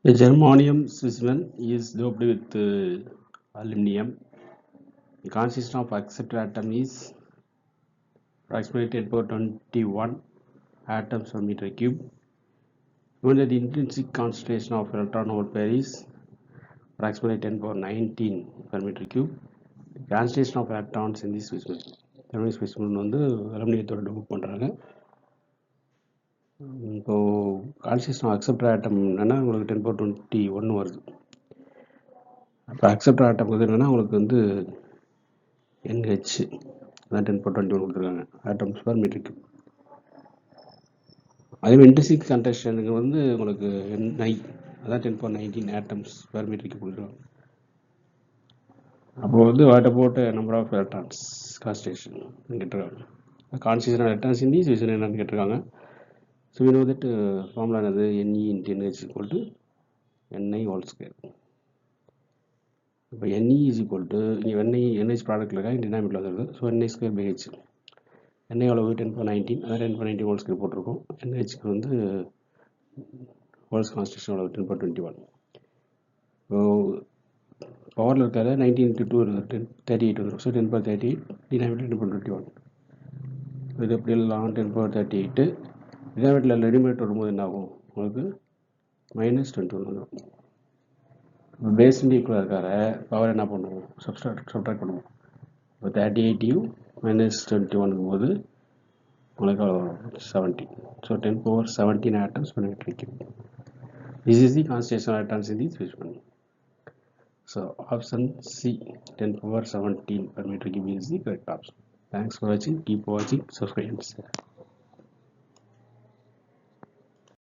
A germanium specimen is doped with aluminum. The concentration of accepted atom is approximately 10 power 21 atoms per meter cube. Given that the intrinsic concentration of electron hole pair is approximately 10 power 19 per meter cube. The concentration of electrons in this specimen. Germanium specimen வந்து அலுமினியத்தோட dope பண்ணுறாங்க. இப்போ concentration of accepted ஆட்டம் என்னன்னா உங்களுக்கு 10 power 21 வருது. அப்போ accepted ஆட்டம் வந்து என்னன்னா உங்களுக்கு வந்து NH அதான் 10 power 21 கொடுத்துருக்காங்க ஆட்டம்ஸ் பர் மீட்டர் கியூப். அதேமாதிரி இன்ட்ரின்சிக் கான்சன்ட்ரேஷனுக்கு வந்து உங்களுக்கு NI அதான் 10 power 19 atoms per meter cube கொடுத்துருக்காங்க. அப்போ வந்து what about number of electrons concentration கேட்டிருக்காங்க. Concentration electrons in the solution என்னன்னு கேட்டிருக்காங்க. So we know that formula என்னது NE into NH equal to NI whole square. இப்போ NE is equal to இங்கே NH ப்ராடக்ட்டில் இருக்கா டினாமினேட்டரில் வந்துருக்கு. So NI square by H. NI எவ்வளவு 10 power 19 அதான் 10 power 19 ஹோல் ஸ்கொயர் போட்டிருக்கோம். NHக்கு வந்து ஹோல்ஸ் கான்சன்ட்ரேஷன் எவ்வளவு 10 power 21. ஸோ பவரில் இருக்காது 19 into 2 10 38 வந்துடும். So 10 power 38 denominator 10 power 21. இது எப்படி எல்லாம் 10 power 38 டினாமினேட்டரில் ரெடிமேட் வரும்போது என்ன ஆகும் உங்களுக்கு -21 வந்துடும். பேஸ் ஈக்குவலாக இருக்கார பவர் என்ன பண்ணுவோம் சப்ட்ராக்ட் பண்ணுவோம். இப்போ 38 -21 போது உங்களுக்கு 17. So 10 power 17 atoms per meter cube. This is the concentration of atoms in the specimen. So option C 10 power 17 per meter cube is the correct option. Thanks for watching. Keep watching. Subscribe and share.